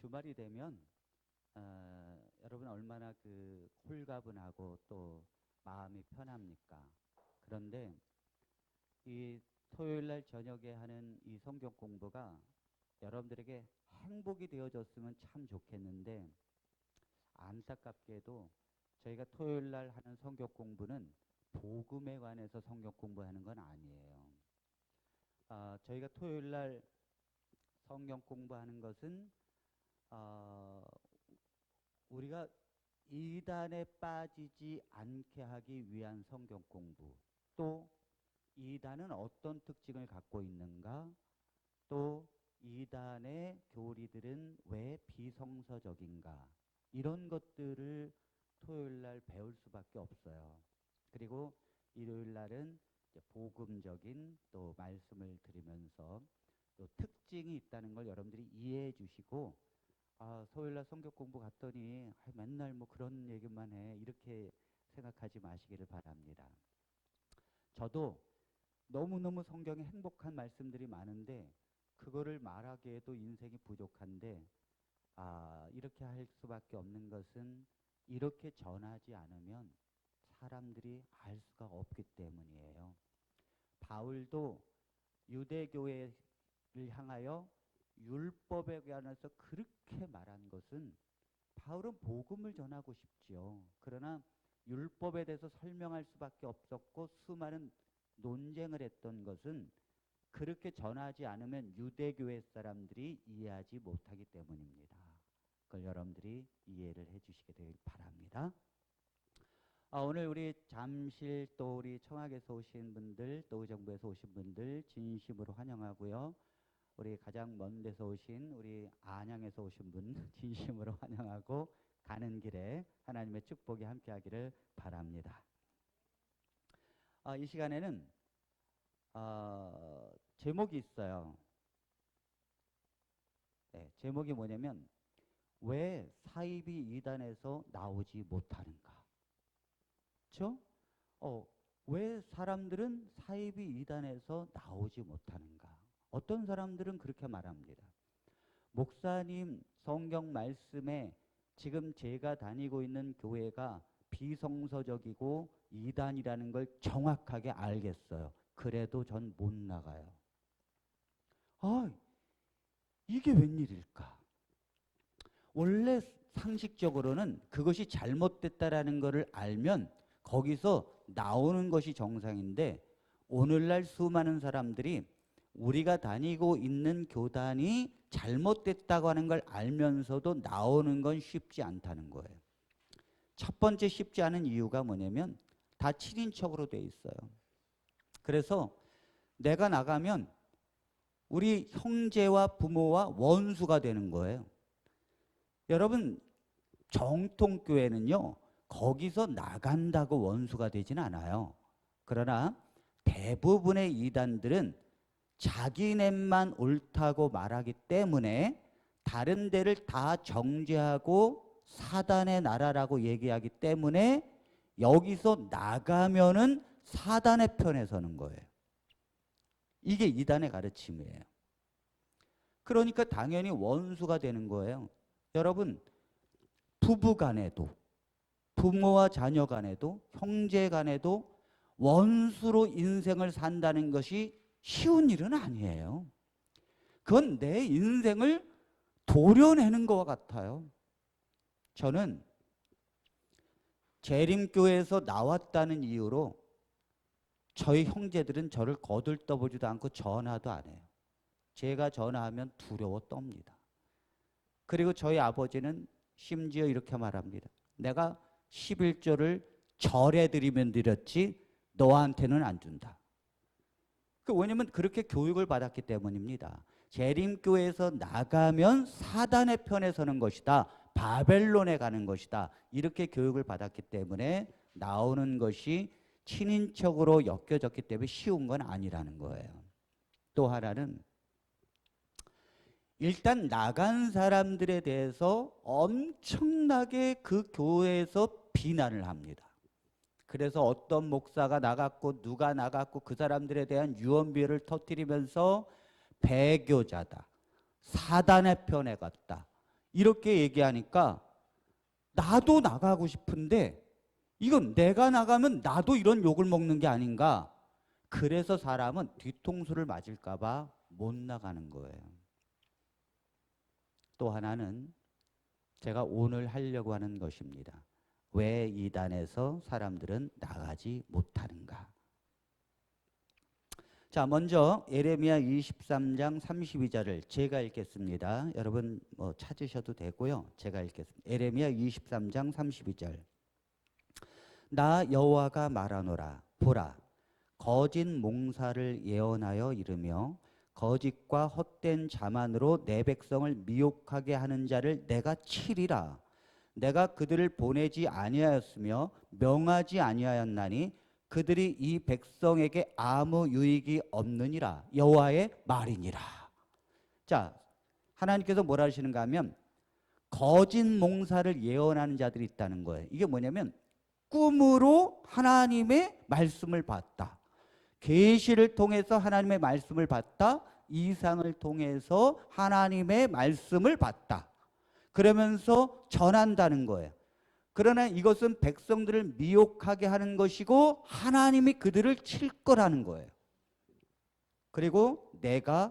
주말이 되면 여러분 얼마나 그 홀가분하고 또 마음이 편합니까? 그런데 이 토요일 날 저녁에 하는 이 성경 공부가 여러분들에게 행복이 되어졌으면 참 좋겠는데, 안타깝게도 저희가 토요일 날 하는 성경 공부는 복음에 관해서 성경 공부하는 건 아니에요. 저희가 토요일 날 성경 공부하는 것은 우리가 이단에 빠지지 않게 하기 위한 성경 공부, 또 이단은 어떤 특징을 갖고 있는가, 또 이단의 교리들은 왜 비성서적인가, 이런 것들을 토요일 날 배울 수밖에 없어요. 그리고 일요일 날은 이제 복음적인 또 말씀을 드리면서 또 특징이 있다는 걸 여러분들이 이해해 주시고, 토요일 날 성경 공부 갔더니 맨날 뭐 그런 얘기만 해, 이렇게 생각하지 마시기를 바랍니다. 저도 너무너무 성경에 행복한 말씀들이 많은데 그거를 말하기에도 인생이 부족한데, 이렇게 할 수밖에 없는 것은 이렇게 전하지 않으면 사람들이 알 수가 없기 때문이에요. 바울도 유대교회를 향하여 율법에 관해서 그렇게 말한 것은, 바울은 복음을 전하고 싶지요. 그러나 율법에 대해서 설명할 수밖에 없었고 수많은 논쟁을 했던 것은 그렇게 전하지 않으면 유대교회 사람들이 이해하지 못하기 때문입니다. 그걸 여러분들이 이해를 해주시게 되길 바랍니다. 오늘 우리 잠실 또 우리 청학에서 오신 분들, 또 의정부에서 오신 분들 진심으로 환영하고요. 우리 가장 먼 데서 오신 우리 안양에서 오신 분 진심으로 환영하고, 가는 길에 하나님의 축복이 함께하기를 바랍니다. 이 시간에는 제목이 있어요. 네, 제목이 뭐냐면 왜 사이비 이단에서 나오지 못하는가? 그렇죠? 왜 사람들은 사이비 이단에서 나오지 못하는가? 어떤 사람들은 그렇게 말합니다. 목사님, 성경 말씀에 지금 제가 다니고 있는 교회가 비성서적이고 이단이라는 걸 정확하게 알겠어요. 그래도 전 못 나가요. 이게 웬일일까? 원래 상식적으로는 그것이 잘못됐다라는 것을 알면 거기서 나오는 것이 정상인데, 오늘날 수많은 사람들이 우리가 다니고 있는 교단이 잘못됐다고 하는 걸 알면서도 나오는 건 쉽지 않다는 거예요. 첫 번째 쉽지 않은 이유가 뭐냐면 다 7인척으로 돼 있어요. 그래서 내가 나가면 우리 형제와 부모와 원수가 되는 거예요. 여러분, 정통교회는요, 거기서 나간다고 원수가 되진 않아요. 그러나 대부분의 이단들은 자기네만 옳다고 말하기 때문에 다른 데를 다 정죄하고 사단의 나라라고 얘기하기 때문에 여기서 나가면은 사단의 편에 서는 거예요. 이게 이단의 가르침이에요. 그러니까 당연히 원수가 되는 거예요. 여러분, 부부 간에도, 부모와 자녀 간에도, 형제 간에도 원수로 인생을 산다는 것이 쉬운 일은 아니에요. 그건 내 인생을 도려내는 것과 같아요. 저는 재림교회에서 나왔다는 이유로 저희 형제들은 저를 거들떠보지도 않고 전화도 안 해요. 제가 전화하면 두려워 떱니다. 그리고 저희 아버지는 심지어 이렇게 말합니다. 내가 11조를 절에 드리면 드렸지 너한테는 안 준다. 왜냐면 그렇게 교육을 받았기 때문입니다. 재림교회에서 나가면 사단의 편에 서는 것이다. 바벨론에 가는 것이다. 이렇게 교육을 받았기 때문에 나오는 것이 친인척으로 엮여졌기 때문에 쉬운 건 아니라는 거예요. 또 하나는 일단 나간 사람들에 대해서 엄청나게 그 교회에서 비난을 합니다. 그래서 어떤 목사가 나갔고 누가 나갔고 그 사람들에 대한 유언비어를 터뜨리면서 배교자다, 사단의 편에 갔다, 이렇게 얘기하니까 나도 나가고 싶은데 이건 내가 나가면 나도 이런 욕을 먹는 게 아닌가. 그래서 사람은 뒤통수를 맞을까 봐 못 나가는 거예요. 또 하나는 제가 오늘 하려고 하는 것입니다. 왜 이단에서 사람들은 나가지 못하는가? 자, 먼저 예레미야 23장 32절을 제가 읽겠습니다. 여러분 찾으셔도 되고요. 제가 읽겠습니다. 예레미야 23장 32절. 나 여호와가 말하노라. 보라, 거짓 몽사를 예언하여 이르며 거짓과 헛된 자만으로 내 백성을 미혹하게 하는 자를 내가 치리라. 내가 그들을 보내지 아니하였으며 명하지 아니하였나니 그들이 이 백성에게 아무 유익이 없느니라. 여호와의 말이니라. 자, 하나님께서 뭐라 하시는가 하면 거짓 몽사를 예언하는 자들이 있다는 거예요. 이게 뭐냐면 꿈으로 하나님의 말씀을 봤다. 계시를 통해서 하나님의 말씀을 봤다. 이상을 통해서 하나님의 말씀을 봤다. 그러면서 전한다는 거예요. 그러나 이것은 백성들을 미혹하게 하는 것이고 하나님이 그들을 칠 거라는 거예요. 그리고 내가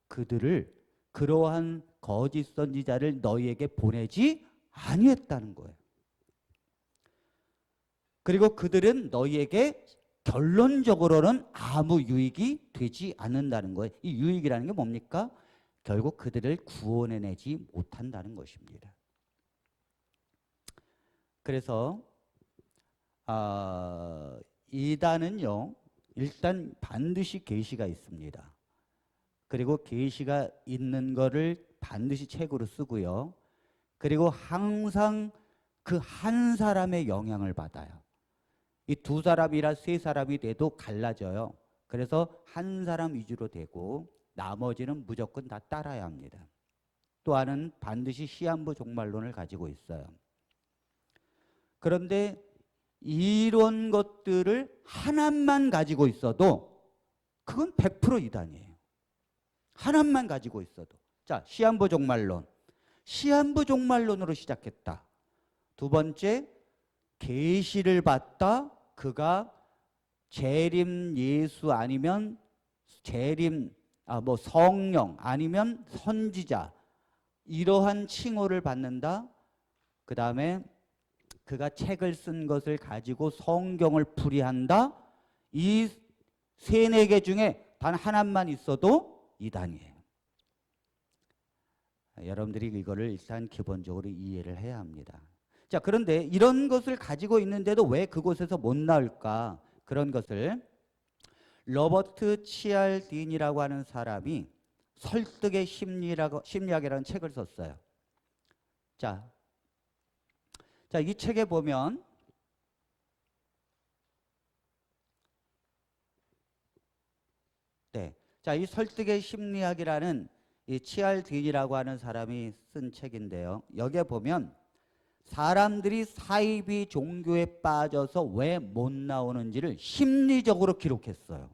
그들을 그러한 거짓 선지자를 너희에게 보내지 아니했다는 거예요. 그리고 그들은 너희에게 결론적으로는 아무 유익이 되지 않는다는 거예요. 이 유익이라는 게 뭡니까? 결국 그들을 구원해내지 못한다는 것입니다. 그래서 이단은요, 일단 반드시 계시가 있습니다. 그리고 계시가 있는 거를 반드시 책으로 쓰고요. 그리고 항상 그 한 사람의 영향을 받아요. 이 두 사람이라 세 사람이 돼도 갈라져요. 그래서 한 사람 위주로 되고 나머지는 무조건 다 따라야 합니다. 또 하나는 반드시 시한부 종말론을 가지고 있어요. 그런데 이런 것들을 하나만 가지고 있어도 그건 100% 이단이에요. 하나만 가지고 있어도. 자, 시한부 종말론. 시한부 종말론으로 시작했다. 두 번째, 계시를 봤다. 그가 재림 예수 아니면 성령 아니면 선지자 이러한 칭호를 받는다. 그 다음에 그가 책을 쓴 것을 가지고 성경을 풀이한다. 이 세네 개 중에 단 하나만 있어도 이단이에요. 여러분들이 이거를 일단 기본적으로 이해를 해야 합니다. 자, 그런데 이런 것을 가지고 있는데도 왜 그곳에서 못 나올까? 그런 것을 로버트 치알딘이라고 하는 사람이 설득의 심리학이라는 책을 썼어요. 자, 이 책에 보면 이 설득의 심리학이라는 이 치알딘이라고 하는 사람이 쓴 책인데요. 여기에 보면 사람들이 사이비 종교에 빠져서 왜 못 나오는지를 심리적으로 기록했어요.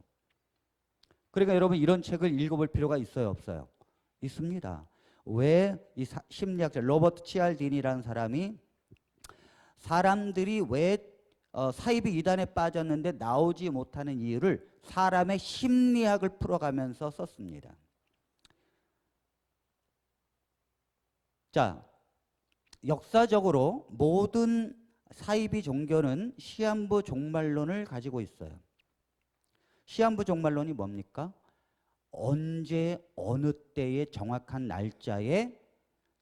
그러니까 여러분 이런 책을 읽어볼 필요가 있어요, 없어요? 있습니다. 왜 이 심리학자 로버트 치알딘이라는 사람이 사람들이 왜 사이비 이단에 빠졌는데 나오지 못하는 이유를 사람의 심리학을 풀어가면서 썼습니다. 자, 역사적으로 모든 사이비 종교는 시한부 종말론을 가지고 있어요. 시한부 종말론이 뭡니까? 언제 어느 때의 정확한 날짜에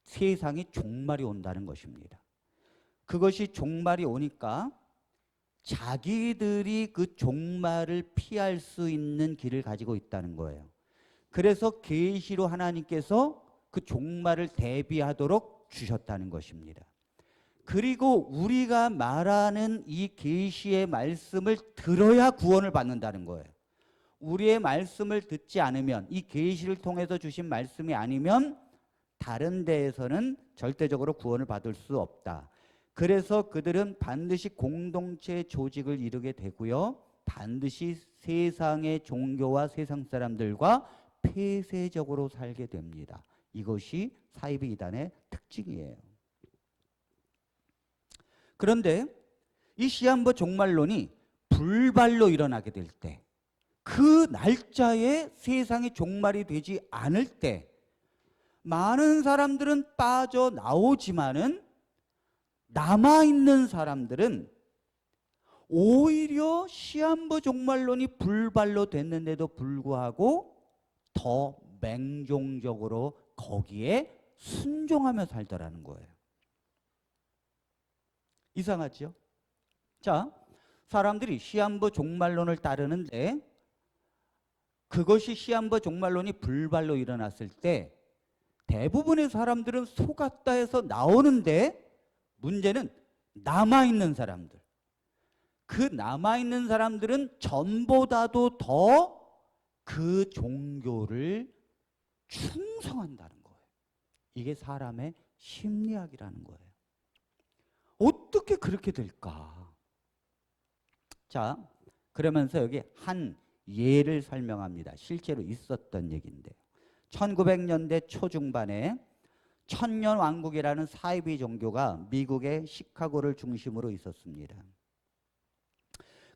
세상이 종말이 온다는 것입니다. 그것이 종말이 오니까 자기들이 그 종말을 피할 수 있는 길을 가지고 있다는 거예요. 그래서 계시로 하나님께서 그 종말을 대비하도록 주셨다는 것입니다. 그리고 우리가 말하는 이 계시의 말씀을 들어야 구원을 받는다는 거예요. 우리의 말씀을 듣지 않으면, 이 계시를 통해서 주신 말씀이 아니면 다른 데에서는 절대적으로 구원을 받을 수 없다. 그래서 그들은 반드시 공동체 조직을 이루게 되고요. 반드시 세상의 종교와 세상 사람들과 폐쇄적으로 살게 됩니다. 이것이 사이비 이단의 특징입니다. 특징이에요. 그런데 이 시한부 종말론이 불발로 일어나게 될 때, 그 날짜에 세상이 종말이 되지 않을 때 많은 사람들은 빠져나오지만은 남아있는 사람들은 오히려 시한부 종말론이 불발로 됐는데도 불구하고 더 맹종적으로 거기에 순종하며 살더라는 거예요. 이상하죠? 자, 사람들이 시한부 종말론을 따르는데 그것이 시한부 종말론이 불발로 일어났을 때 대부분의 사람들은 속았다 해서 나오는데, 문제는 남아있는 사람들, 그 남아있는 사람들은 전보다도 더 그 종교를 충성한다는 거예요. 이게 사람의 심리학이라는 거예요. 어떻게 그렇게 될까? 자, 그러면서 여기 한 예를 설명합니다. 실제로 있었던 얘기인데, 1900년대 초중반에 천년왕국이라는 사이비 종교가 미국의 시카고를 중심으로 있었습니다.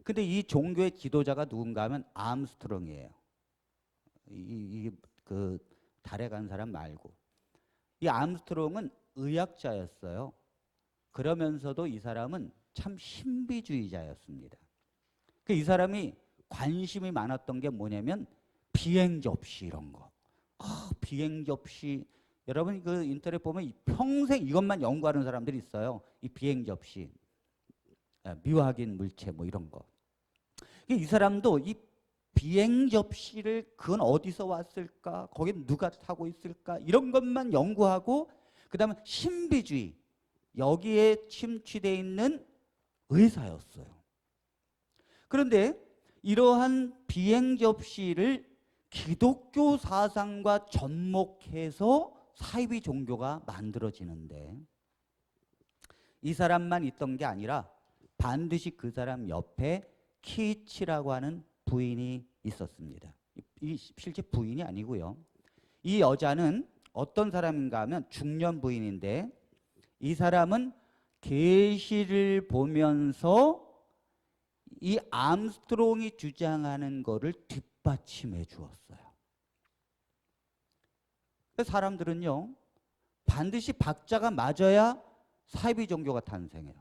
근데 이 종교의 지도자가 누군가 하면 암스트롱이에요. 그 달에 간 사람 말고. 이 암스트롱은 의학자였어요. 그러면서도 이 사람은 참 신비주의자였습니다. 이 사람이 관심이 많았던 게 뭐냐면 비행 접시 이런 거. 비행 접시, 여러분 그 인터넷 보면 평생 이것만 연구하는 사람들이 있어요. 이 비행 접시, 미확인 물체 뭐 이런 거. 이 사람도 이 비행 접시를 그건 어디서 왔을까? 거긴 누가 타고 있을까? 이런 것만 연구하고, 그다음에 신비주의, 여기에 침취되어 있는 의사였어요. 그런데 이러한 비행 접시를 기독교 사상과 접목해서 사이비 종교가 만들어지는데, 이 사람만 있던 게 아니라 반드시 그 사람 옆에 키치라고 하는 부인이 있었습니다. 이 실제 부인이 아니고요. 이 여자는 어떤 사람인가 하면 중년 부인인데, 이 사람은 계시를 보면서 이 암스트롱이 주장하는 거를 뒷받침해 주었어요. 사람들은요, 반드시 박자가 맞아야 사이비 종교가 탄생해요.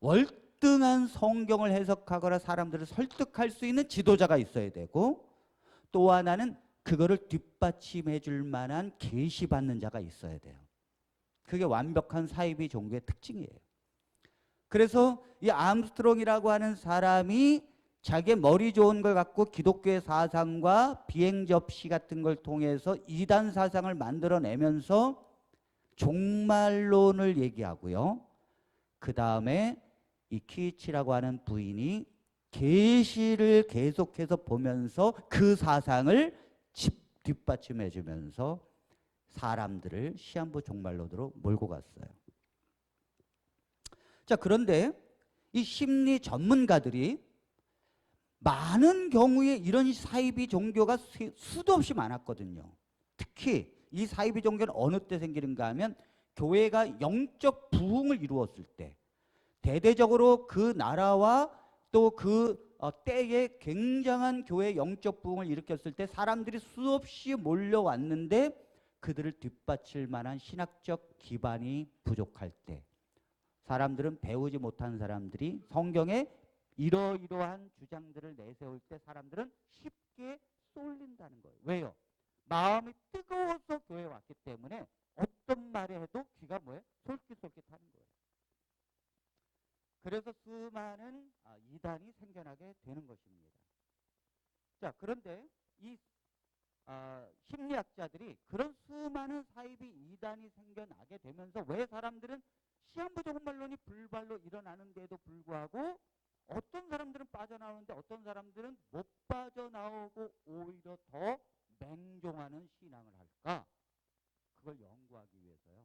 월등한 성경을 해석하거나 사람들을 설득할 수 있는 지도자가 있어야 되고, 또 하나는 그거를 뒷받침해 줄 만한 계시받는 자가 있어야 돼요. 그게 완벽한 사이비 종교의 특징이에요. 그래서 이 암스트롱이라고 하는 사람이 자기의 머리 좋은 걸 갖고 기독교의 사상과 비행 접시 같은 걸 통해서 이단 사상을 만들어내면서 종말론을 얘기하고요. 그 다음에 이 키치라고 하는 부인이 계시를 계속해서 보면서 그 사상을 뒷받침해 주면서 사람들을 시한부 종말론으로 몰고 갔어요. 자, 그런데 이 심리 전문가들이 많은 경우에 이런 사이비 종교가 수도 없이 많았거든요. 특히 이 사이비 종교는 어느 때 생기는가 하면 교회가 영적 부흥을 이루었을 때, 대대적으로 그 나라와 또 그 때에 굉장한 교회 영적 부흥을 일으켰을 때 사람들이 수없이 몰려왔는데 그들을 뒷받칠 만한 신학적 기반이 부족할 때, 사람들은 배우지 못한 사람들이 성경에 이러이러한 주장들을 내세울 때 사람들은 쉽게 쏠린다는 거예요. 왜요? 마음이 뜨거워서 교회에 왔기 때문에 어떤 말을 해도 귀가 뭐예요? 솔깃솔깃하는 거예요. 그래서 수많은 이단이 생겨나게 되는 것입니다. 자, 그런데 이 심리학자들이 그런 수많은 사이비 이단이 생겨나게 되면서 왜 사람들은 시한부 종말론이 불발로 일어나는데도 불구하고 어떤 사람들은 빠져나오는데 어떤 사람들은 못 빠져나오고 오히려 더 맹종하는 신앙을 할까? 그걸 연구하기 위해서요,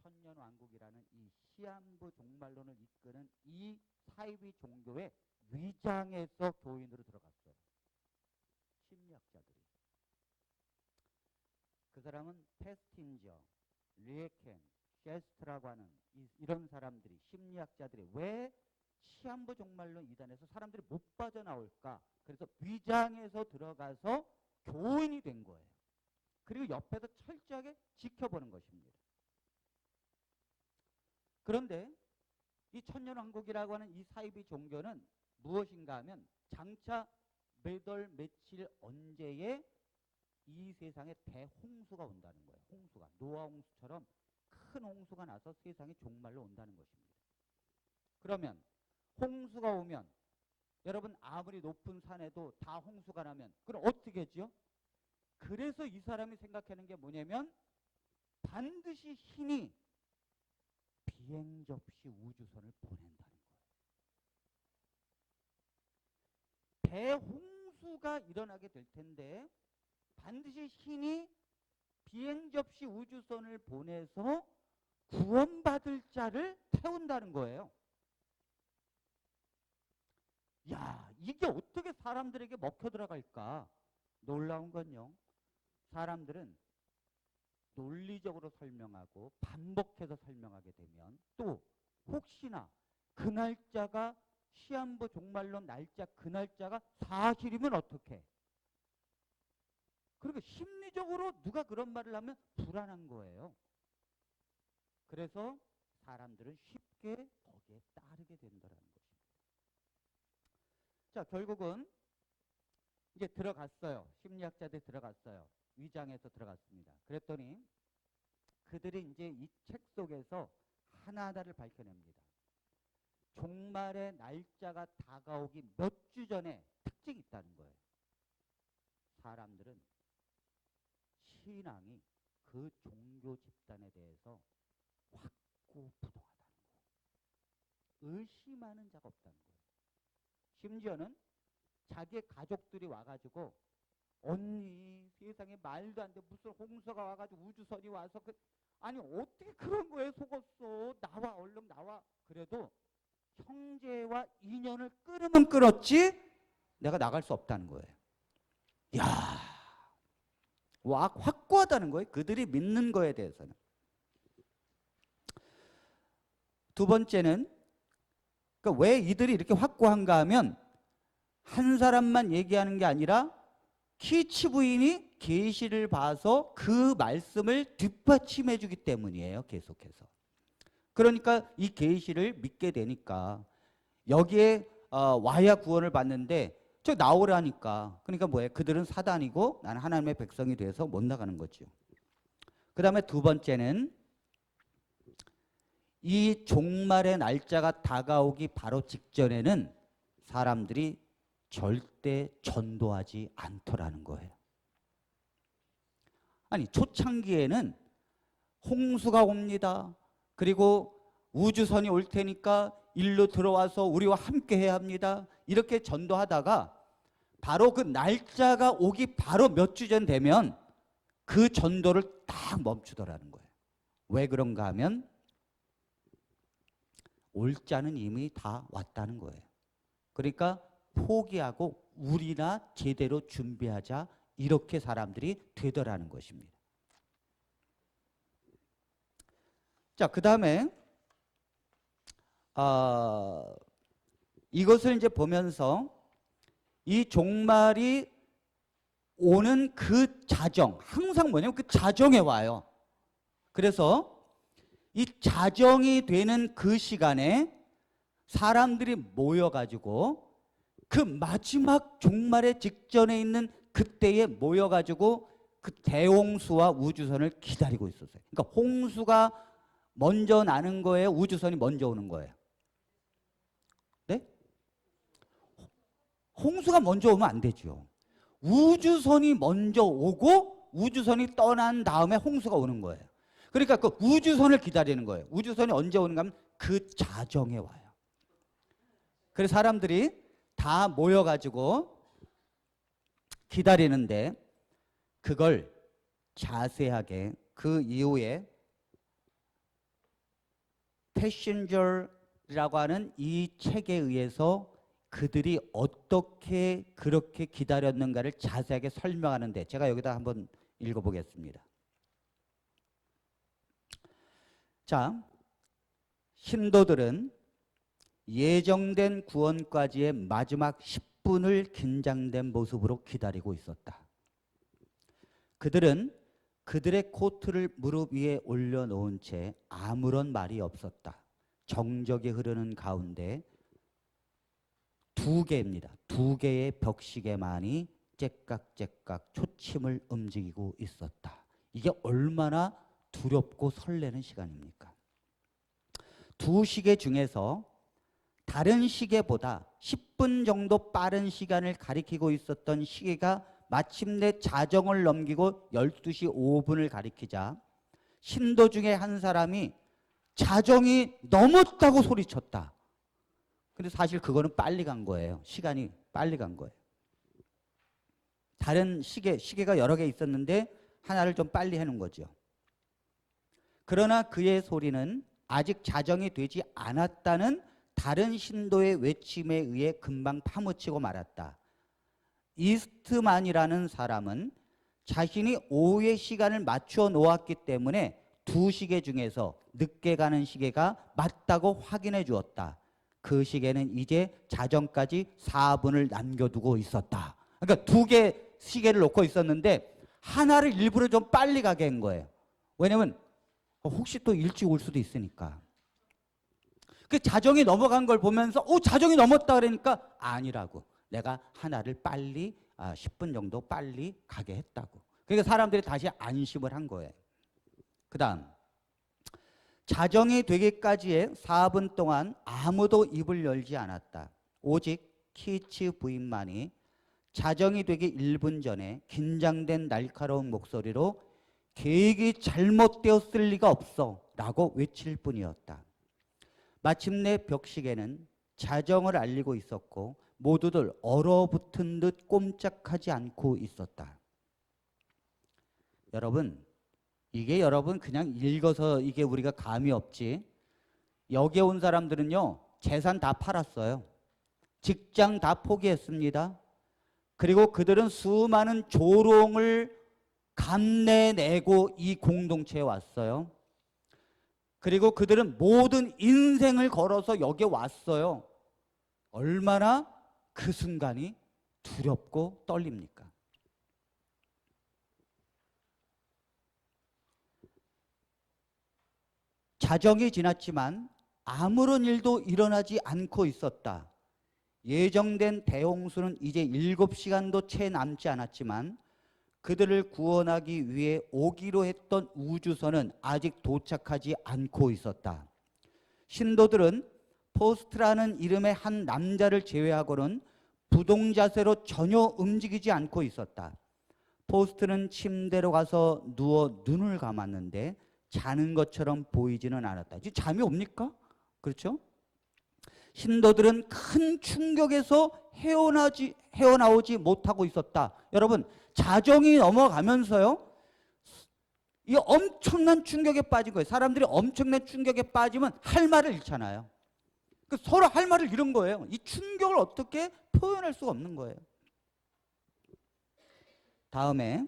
천년왕국이라는 이 시한부 종말론을 이끄는 이 사이비 종교의 위장에서 교인으로 들어갔어요. 심리학자들이. 그 사람은 페스틴저, 르에켄, 셰스트라고 하는 이런 사람들이, 심리학자들이 왜 시한부 종말론 이단에서 사람들이 못 빠져나올까? 그래서 위장에서 들어가서 교인이 된 거예요. 그리고 옆에서 철저하게 지켜보는 것입니다. 그런데 이 천년왕국이라고 하는 이 사이비 종교는 무엇인가 하면 장차 몇 월 며칠 언제에 이 세상에 대홍수가 온다는 거예요. 홍수가. 노아 홍수처럼 큰 홍수가 나서 세상이 종말로 온다는 것입니다. 그러면 홍수가 오면 여러분 아무리 높은 산에도 다 홍수가 나면 그럼 어떻게 하죠? 그래서 이 사람이 생각하는 게 뭐냐면 반드시 신이 비행 접시 우주선을 보낸다는 거예요. 대홍수가 일어나게 될 텐데 반드시 신이 비행 접시 우주선을 보내서 구원받을 자를 태운다는 거예요. 야, 이게 어떻게 사람들에게 먹혀 들어갈까? 놀라운 건요. 사람들은 논리적으로 설명하고 반복해서 설명하게 되면 또 혹시나 그 날짜가 시한부 종말론 날짜 그 날짜가 사실이면 어떡해? 그리고 심리적으로 누가 그런 말을 하면 불안한 거예요. 그래서 사람들은 쉽게 거기에 따르게 된다는 것입니다. 자, 결국은 이제 들어갔어요. 심리학자들이 들어갔어요. 위장에서 들어갔습니다. 그랬더니 그들이 이제 이 책 속에서 하나하나를 밝혀냅니다. 종말의 날짜가 다가오기 몇 주 전에 특징이 있다는 거예요. 사람들은 신앙이 그 종교 집단에 대해서 확고부동하다는 거예요. 의심하는 자가 없다는 거예요. 심지어는 자기의 가족들이 와가지고 언니 세상에 말도 안 돼 무슨 홍수가 와가지고 우주선이 와서 아니 어떻게 그런 거에 속았어. 나와 얼른 나와. 그래도 형제와 인연을 끊으면 끊었지 내가 나갈 수 없다는 거예요. 야, 확고하다는 거예요. 그들이 믿는 거에 대해서는. 두 번째는 그러니까 왜 이들이 이렇게 확고한가 하면 한 사람만 얘기하는 게 아니라 키치 부인이 계시를 봐서 그 말씀을 뒷받침해 주기 때문이에요. 계속해서. 그러니까 이 계시를 믿게 되니까 여기에 와야 구원을 받는데 저 나오라니까. 그러니까 뭐예요? 그들은 사단이고 나는 하나님의 백성이 돼서 못 나가는 거죠. 그 다음에 두 번째는 이 종말의 날짜가 다가오기 바로 직전에는 사람들이 절대 전도하지 않더라는 거예요. 아니 초창기에는 홍수가 옵니다. 그리고 우주선이 올 테니까 일로 들어와서 우리와 함께 해야 합니다. 이렇게 전도하다가 바로 그 날짜가 오기 바로 몇 주 전 되면 그 전도를 딱 멈추더라는 거예요. 왜 그런가 하면 올 자는 이미 다 왔다는 거예요. 그러니까 포기하고 우리나 제대로 준비하자 이렇게 사람들이 되더라는 것입니다. 자, 그 다음에 이것을 이제 보면서 이 종말이 오는 그 자정, 항상 뭐냐면 그 자정에 와요. 그래서 이 자정이 되는 그 시간에 사람들이 모여가지고 그 마지막 종말의 직전에 있는 그때에 모여가지고 그 대홍수와 우주선을 기다리고 있었어요. 그러니까 홍수가 먼저 나는 거예요? 우주선이 먼저 오는 거예요? 네? 홍수가 먼저 오면 안 되죠. 우주선이 먼저 오고 우주선이 떠난 다음에 홍수가 오는 거예요. 그러니까 그 우주선을 기다리는 거예요. 우주선이 언제 오는가 하면 그 자정에 와요. 그래서 사람들이 다 모여가지고 기다리는데 그걸 자세하게 그 이후에 패신저라고 하는 이 책에 의해서 그들이 어떻게 그렇게 기다렸는가를 자세하게 설명하는데 제가 여기다 한번 읽어보겠습니다. 자, 신도들은 예정된 구원까지의 마지막 10분을 긴장된 모습으로 기다리고 있었다. 그들은 그들의 코트를 무릎 위에 올려놓은 채 아무런 말이 없었다. 정적이 흐르는 가운데 두 개의 벽시계만이 째깍째깍 초침을 움직이고 있었다. 이게 얼마나 두렵고 설레는 시간입니까? 두 시계 중에서 다른 시계보다 10분 정도 빠른 시간을 가리키고 있었던 시계가 마침내 자정을 넘기고 12시 5분을 가리키자 신도 중에 한 사람이 자정이 넘었다고 소리쳤다. 근데 사실 그거는 빨리 간 거예요. 시간이 빨리 간 거예요. 다른 시계가 여러 개 있었는데 하나를 좀 빨리 해놓은 거죠. 그러나 그의 소리는 아직 자정이 되지 않았다는 다른 신도의 외침에 의해 금방 파묻히고 말았다. 이스트만이라는 사람은 자신이 오후의 시간을 맞추어 놓았기 때문에 두 시계 중에서 늦게 가는 시계가 맞다고 확인해 주었다. 그 시계는 이제 자정까지 4분을 남겨두고 있었다. 그러니까 두 개 시계를 놓고 있었는데 하나를 일부러 좀 빨리 가게 한 거예요. 왜냐면 혹시 또 일찍 올 수도 있으니까. 그 자정이 넘어간 걸 보면서 자정이 넘었다 그러니까 아니라고. 내가 하나를 빨리 10분 정도 빨리 가게 했다고. 그러니까 사람들이 다시 안심을 한 거예요. 그 다음 자정이 되기까지의 4분 동안 아무도 입을 열지 않았다. 오직 키츠 부인만이 자정이 되기 1분 전에 긴장된 날카로운 목소리로 계획이 잘못되었을 리가 없어 라고 외칠 뿐이었다. 마침내 벽시계는 자정을 알리고 있었고 모두들 얼어붙은 듯 꼼짝하지 않고 있었다. 이게 여러분 그냥 읽어서 이게 우리가 감이 없지. 여기에 온 사람들은요 재산 다 팔았어요. 직장 다 포기했습니다. 그리고 그들은 수많은 조롱을 감내내고 이 공동체에 왔어요. 그리고 그들은 모든 인생을 걸어서 여기에 왔어요. 얼마나 그 순간이 두렵고 떨립니까? 자정이 지났지만 아무런 일도 일어나지 않고 있었다. 예정된 대홍수는 이제 7시간도 채 남지 않았지만 그들을 구원하기 위해 오기로 했던 우주선은 아직 도착하지 않고 있었다. 신도들은 포스트라는 이름의 한 남자를 제외하고는 부동자세로 전혀 움직이지 않고 있었다. 포스트는 침대로 가서 누워 눈을 감았는데 자는 것처럼 보이지는 않았다. 이제 잠이 옵니까? 그렇죠? 신도들은 큰 충격에서 헤어나오지 못하고 있었다. 여러분, 자정이 넘어가면서요, 이 엄청난 충격에 빠진 거예요. 사람들이 엄청난 충격에 빠지면 할 말을 잃잖아요. 서로 할 말을 잃은 거예요. 이 충격을 어떻게 표현할 수가 없는 거예요. 다음에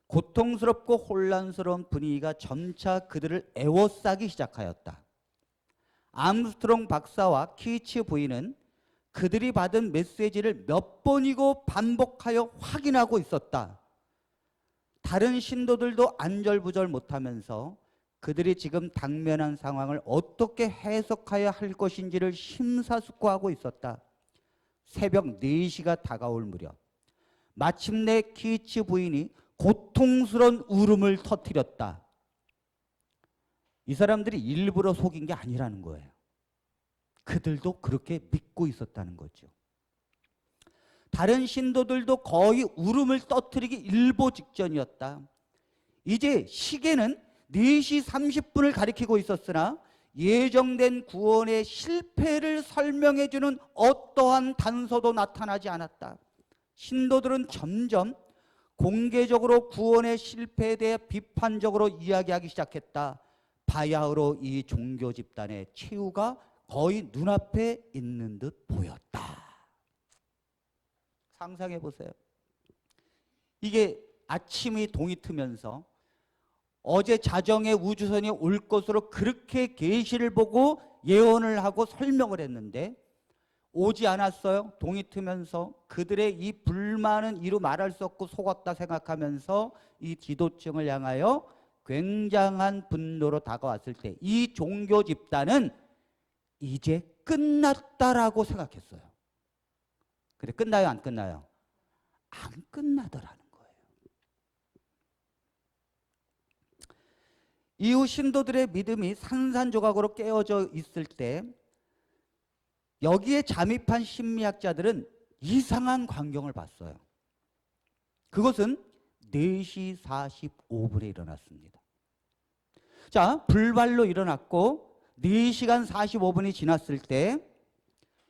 고통스럽고 혼란스러운 분위기가 점차 그들을 에워싸기 시작하였다. 암스트롱 박사와 키츠 부인은 그들이 받은 메시지를 몇 번이고 반복하여 확인하고 있었다. 다른 신도들도 안절부절 못하면서 그들이 지금 당면한 상황을 어떻게 해석해야 할 것인지를 심사숙고하고 있었다. 새벽 4시가 다가올 무렵 마침내 키츠 부인이 고통스러운 울음을 터뜨렸다. 이 사람들이 일부러 속인 게 아니라는 거예요. 그들도 그렇게 믿고 있었다는 거죠. 다른 신도들도 거의 울음을 터뜨리기 일보 직전이었다. 이제 시계는 4시 30분을 가리키고 있었으나 예정된 구원의 실패를 설명해주는 어떠한 단서도 나타나지 않았다. 신도들은 점점 공개적으로 구원의 실패에 대해 비판적으로 이야기하기 시작했다. 바야흐로 이 종교 집단의 최후가 거의 눈앞에 있는 듯 보였다. 상상해 보세요. 이게 아침이 동이 트면서 어제 자정에 우주선이 올 것으로 그렇게 계시를 보고 예언을 하고 설명을 했는데 오지 않았어요. 동이 트면서 그들의 이 불만은 이루 말할 수 없고 속았다 생각하면서 이 지도층을 향하여 굉장한 분노로 다가왔을 때 이 종교 집단은 이제 끝났다라고 생각했어요. 근데 끝나요, 안 끝나요? 안 끝나더라는 거예요. 이후 신도들의 믿음이 산산조각으로 깨어져 있을 때 여기에 잠입한 심리학자들은 이상한 광경을 봤어요. 그것은 4시 45분에 일어났습니다. 자, 불발로 일어났고 4시간 45분이 지났을 때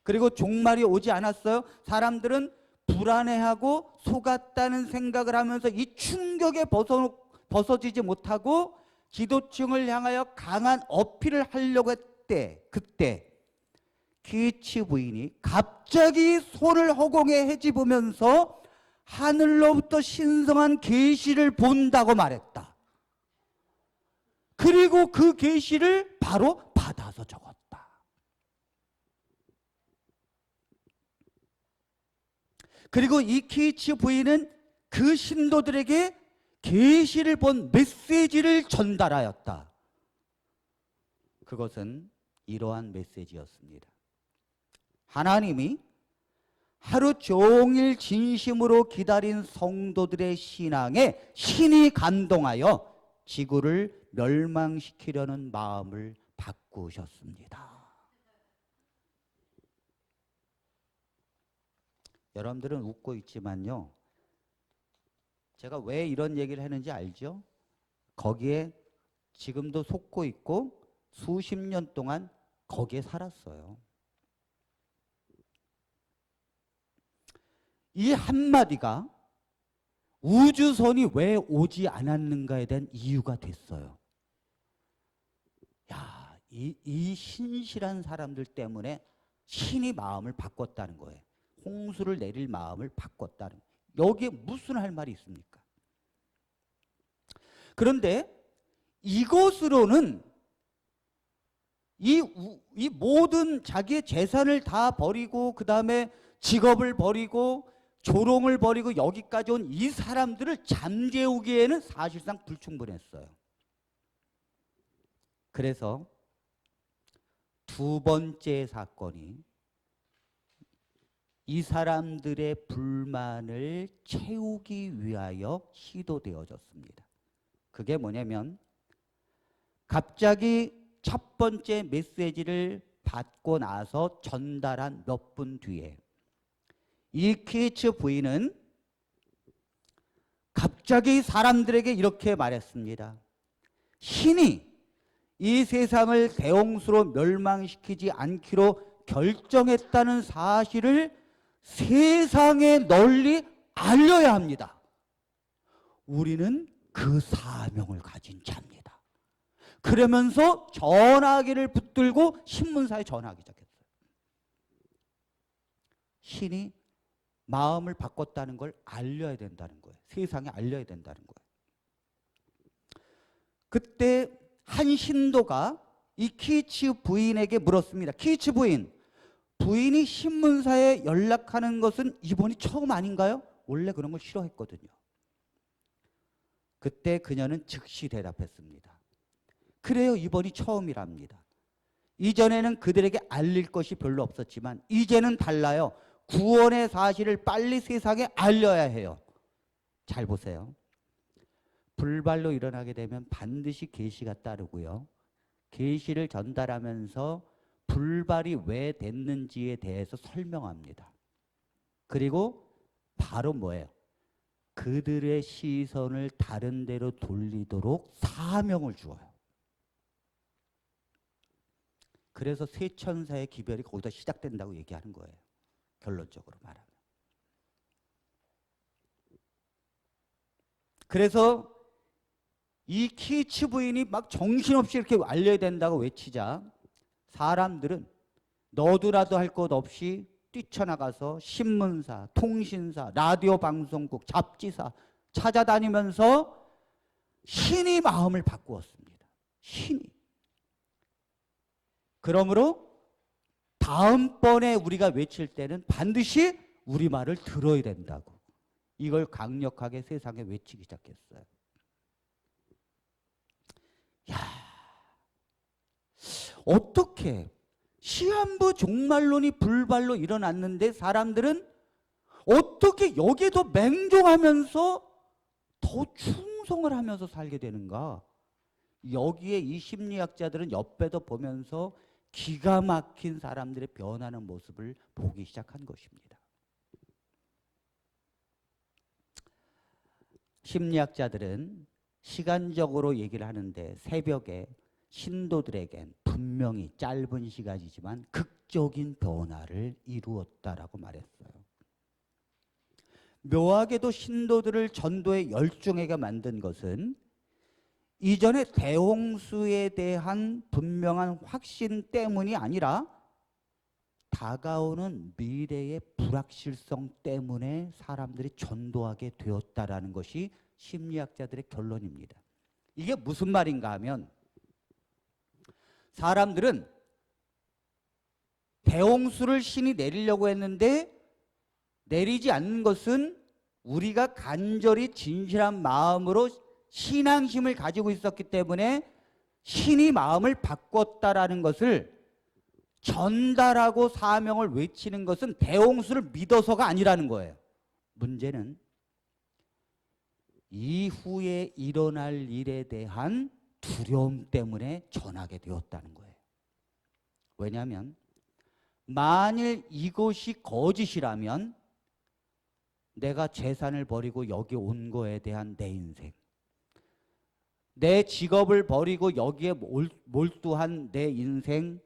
그리고 종말이 오지 않았어요. 사람들은 불안해하고 속았다는 생각을 하면서 이 충격에 벗어지지 못하고 지도층을 향하여 강한 어필을 하려고 했대. 그때 키치 부인이 갑자기 손을 허공에 헤집으면서 하늘로부터 신성한 계시를 본다고 말했다. 그리고 그 계시를 바로 받아서 적었다. 그리고 이 키치 부인은 그 신도들에게 계시를 본 메시지를 전달하였다. 그것은 이러한 메시지였습니다. 하나님이 하루 종일 진심으로 기다린 성도들의 신앙에 신이 감동하여 지구를 멸망시키려는 마음을 바꾸셨습니다. 여러분들은 웃고 있지만요, 제가 왜 이런 얘기를 했는지 알죠? 거기에 지금도 속고 있고 수십 년 동안 거기에 살았어요. 이 한마디가 우주선이 왜 오지 않았는가에 대한 이유가 됐어요. 야, 이 신실한 사람들 때문에 신이 마음을 바꿨다는 거예요. 홍수를 내릴 마음을 바꿨다는, 여기에 무슨 할 말이 있습니까? 그런데 이것으로는 이 모든 자기의 재산을 다 버리고 그 다음에 직업을 버리고 조롱을 버리고 여기까지 온 이 사람들을 잠재우기에는 사실상 불충분했어요. 그래서 두 번째 사건이 이 사람들의 불만을 채우기 위하여 시도되어졌습니다. 그게 뭐냐면 갑자기 첫 번째 메시지를 받고 나서 전달한 몇 분 뒤에 이 키츠 부인은 갑자기 사람들에게 이렇게 말했습니다. 신이 이 세상을 대홍수로 멸망시키지 않기로 결정했다는 사실을 세상에 널리 알려야 합니다. 우리는 그 사명을 가진 자입니다. 그러면서 전화기를 붙들고 신문사에 전화하기 시작했어요. 신이 마음을 바꿨다는 걸 알려야 된다는 거예요. 세상에 알려야 된다는 거예요. 그때 한 신도가 이 키츠 부인에게 물었습니다. 키츠 부인, 부인이 신문사에 연락하는 것은 이번이 처음 아닌가요? 원래 그런 걸 싫어했거든요. 그때 그녀는 즉시 대답했습니다. 그래요, 이번이 처음이랍니다. 이전에는 그들에게 알릴 것이 별로 없었지만 이제는 달라요. 구원의 사실을 빨리 세상에 알려야 해요. 잘 보세요. 불발로 일어나게 되면 반드시 계시가 따르고요. 계시를 전달하면서 불발이 왜 됐는지에 대해서 설명합니다. 그리고 바로 뭐예요? 그들의 시선을 다른 데로 돌리도록 사명을 주어요. 그래서 세 천사의 기별이 거기서 시작된다고 얘기하는 거예요. 결론적으로 말하면. 그래서 이 키츠 부인이 막 정신없이 이렇게 알려야 된다고 외치자 사람들은 너도라도 할 것 없이 뛰쳐나가서 신문사, 통신사, 라디오 방송국, 잡지사 찾아다니면서 신이 마음을 바꾸었습니다. 신이. 그러므로 다음번에 우리가 외칠 때는 반드시 우리 말을 들어야 된다고. 이걸 강력하게 세상에 외치기 시작했어요. 야, 어떻게 시한부 종말론이 불발로 일어났는데 사람들은 어떻게 여기에 더 맹종하면서 더 충성을 하면서 살게 되는가? 여기에 이 심리학자들은 옆에도 보면서 기가 막힌 사람들의 변하는 모습을 보기 시작한 것입니다. 심리학자들은 시간적으로 얘기를 하는데 새벽에 신도들에겐 분명히 짧은 시간이지만 극적인 변화를 이루었다라고 말했어요. 묘하게도 신도들을 전도에 열중하게 만든 것은 이전에 대홍수에 대한 분명한 확신 때문이 아니라 다가오는 미래의 불확실성 때문에 사람들이 전도하게 되었다라는 것이 심리학자들의 결론입니다. 이게 무슨 말인가 하면 사람들은 대홍수를 신이 내리려고 했는데 내리지 않는 것은 우리가 간절히 진실한 마음으로 신앙심을 가지고 있었기 때문에 신이 마음을 바꿨다라는 것을 전달하고 사명을 외치는 것은 대홍수를 믿어서가 아니라는 거예요. 문제는 이후에 일어날 일에 대한 두려움 때문에 전하게 되었다는 거예요. 왜냐하면 만일 이것이 거짓이라면 내가 재산을 버리고 여기 온 거에 대한 내 인생, 내 직업을 버리고 여기에 몰두한 내 인생,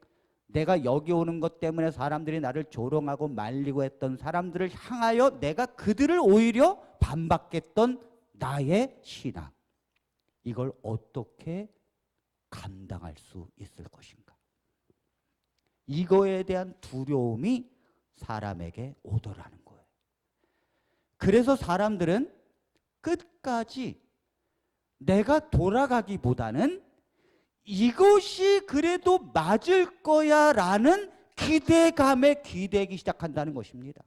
내가 여기 오는 것 때문에 사람들이 나를 조롱하고 말리고 했던 사람들을 향하여 내가 그들을 오히려 반박했던 나의 신앙, 이걸 어떻게 감당할 수 있을 것인가? 이거에 대한 두려움이 사람에게 오더라는 거예요. 그래서 사람들은 끝까지 내가 돌아가기보다는 이것이 그래도 맞을 거야 라는 기대감에 기대기 시작한다는 것입니다.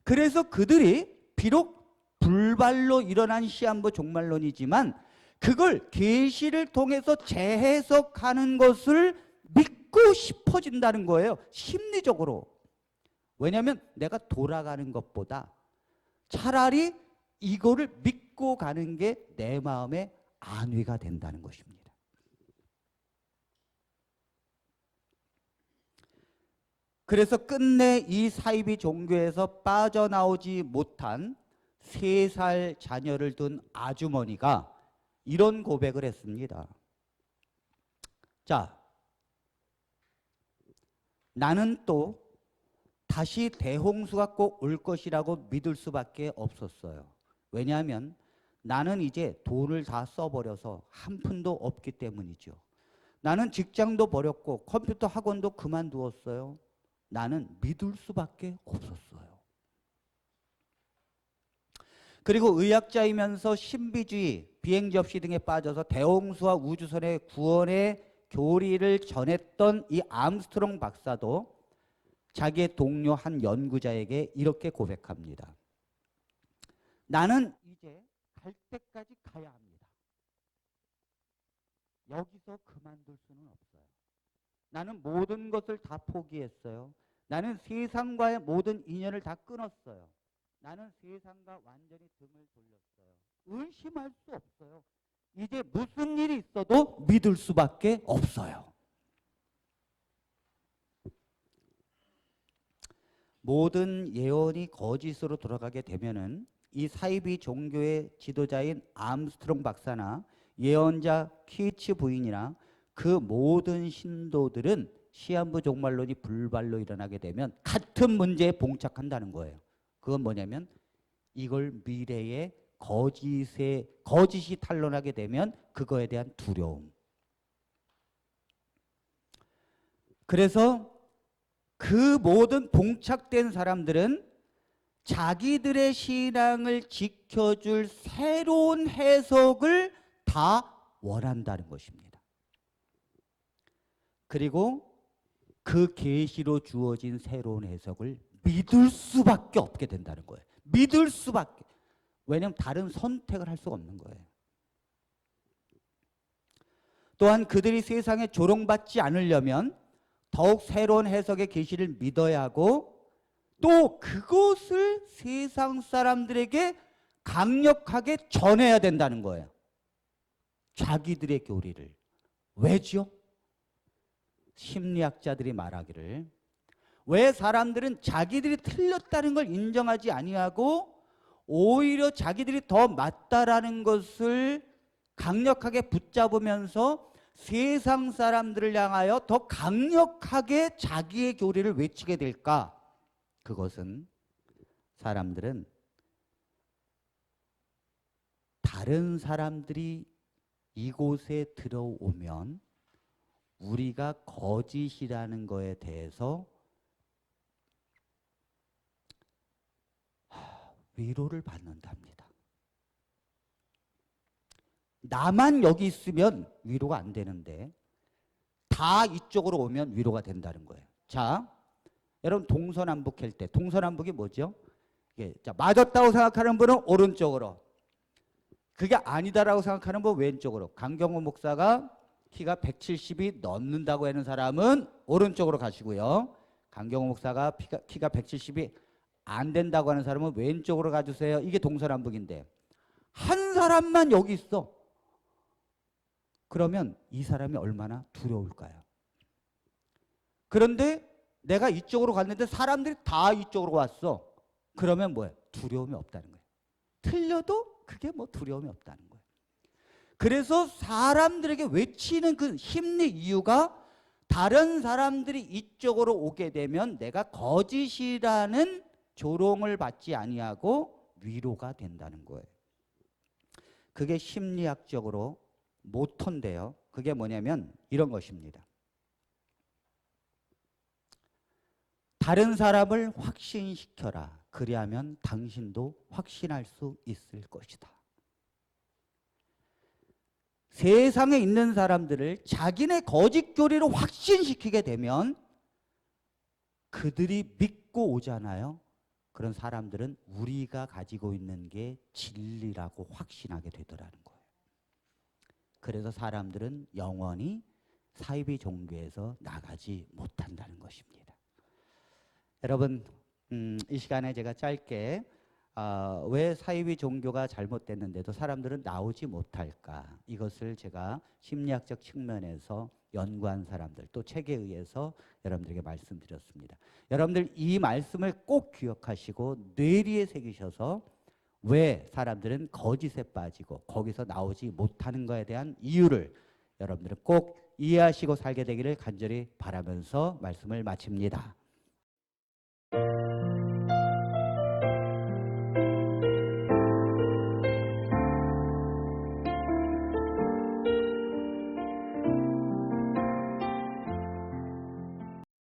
그래서 그들이 비록 불발로 일어난 시한부 종말론이지만 그걸 계시를 통해서 재해석하는 것을 믿고 싶어진다는 거예요. 심리적으로. 왜냐하면 내가 돌아가는 것보다 차라리 이거를 믿고 가는 게 내 마음의 안위가 된다는 것입니다. 그래서 끝내 이 사이비 종교에서 빠져나오지 못한 3살 자녀를 둔 아주머니가 이런 고백을 했습니다. 자, 나는 또 다시 대홍수가 꼭 올 것이라고 믿을 수밖에 없었어요. 왜냐하면 나는 이제 돈을 다 써버려서 한 푼도 없기 때문이죠. 나는 직장도 버렸고 컴퓨터 학원도 그만두었어요. 나는 믿을 수밖에 없었어요. 그리고 의학자이면서 신비주의, 비행접시 등에 빠져서 대홍수와 우주선의 구원의 교리를 전했던 이 암스트롱 박사도 자기의 동료 한 연구자에게 이렇게 고백합니다. 나는 이제 갈 때까지 가야 합니다. 여기서 그만둘 수는 없어요. 나는 모든 것을 다 포기했어요. 나는 세상과의 모든 인연을 다 끊었어요. 나는 세상과 완전히 등을 돌렸어요. 의심할 수 없어요. 이제 무슨 일이 있어도 믿을 수밖에 없어요. 모든 예언이 거짓으로 돌아가게 되면은 이 사이비 종교의 지도자인 암스트롱 박사나 예언자 키츠 부인이나 그 모든 신도들은 시한부 종말론이 불발로 일어나게 되면 같은 문제에 봉착한다는 거예요. 그건 뭐냐면 이걸 미래에 거짓이 탄로나게 되면 그거에 대한 두려움. 그래서 그 모든 봉착된 사람들은 자기들의 신앙을 지켜줄 새로운 해석을 다 원한다는 것입니다. 그리고 그 계시로 주어진 새로운 해석을 믿을 수밖에 없게 된다는 거예요. 믿을 수밖에. 왜냐하면 다른 선택을 할 수가 없는 거예요. 또한 그들이 세상에 조롱받지 않으려면 더욱 새로운 해석의 계시를 믿어야 하고 또 그것을 세상 사람들에게 강력하게 전해야 된다는 거예요. 자기들의 교리를. 왜죠? 심리학자들이 말하기를 왜 사람들은 자기들이 틀렸다는 걸 인정하지 아니하고 오히려 자기들이 더 맞다라는 것을 강력하게 붙잡으면서 세상 사람들을 향하여 더 강력하게 자기의 교리를 외치게 될까? 그것은 사람들은 다른 사람들이 이곳에 들어오면 우리가 거짓이라는 거에 대해서 위로를 받는답니다. 나만 여기 있으면 위로가 안 되는데 다 이쪽으로 오면 위로가 된다는 거예요. 자, 여러분 동서남북 할 때 동서남북이 뭐죠? 자, 맞았다고 생각하는 분은 오른쪽으로, 그게 아니다라고 생각하는 분 왼쪽으로. 강경호 목사가 키가 170이 넘는다고 하는 사람은 오른쪽으로 가시고요. 강경호 목사가 키가 170이 안 된다고 하는 사람은 왼쪽으로 가주세요. 이게 동서남북인데 한 사람만 여기 있어. 그러면 이 사람이 얼마나 두려울까요? 그런데 내가 이쪽으로 갔는데 사람들이 다 이쪽으로 왔어. 그러면 뭐예요? 두려움이 없다는 거예요. 틀려도 그게 뭐 두려움이 없다는 거예요. 그래서 사람들에게 외치는 그 심리 이유가 다른 사람들이 이쪽으로 오게 되면 내가 거짓이라는 조롱을 받지 아니하고 위로가 된다는 거예요. 그게 심리학적으로 모토인데요. 그게 뭐냐면 이런 것입니다. 다른 사람을 확신시켜라. 그리하면 당신도 확신할 수 있을 것이다. 세상에 있는 사람들을 자기네 거짓 교리로 확신시키게 되면 그들이 믿고 오잖아요. 그런 사람들은 우리가 가지고 있는 게 진리라고 확신하게 되더라는 거예요. 그래서 사람들은 영원히 사이비 종교에서 나가지 못한다는 것입니다. 여러분, 이 시간에 제가 짧게 왜 사이비 종교가 잘못됐는데도 사람들은 나오지 못할까? 이것을 제가 심리학적 측면에서 연구한 사람들 또 책에 의해서 여러분들에게 말씀드렸습니다. 여러분들 이 말씀을 꼭 기억하시고 뇌리에 새기셔서 왜 사람들은 거짓에 빠지고 거기서 나오지 못하는 것에 대한 이유를 여러분들은 꼭 이해하시고 살게 되기를 간절히 바라면서 말씀을 마칩니다.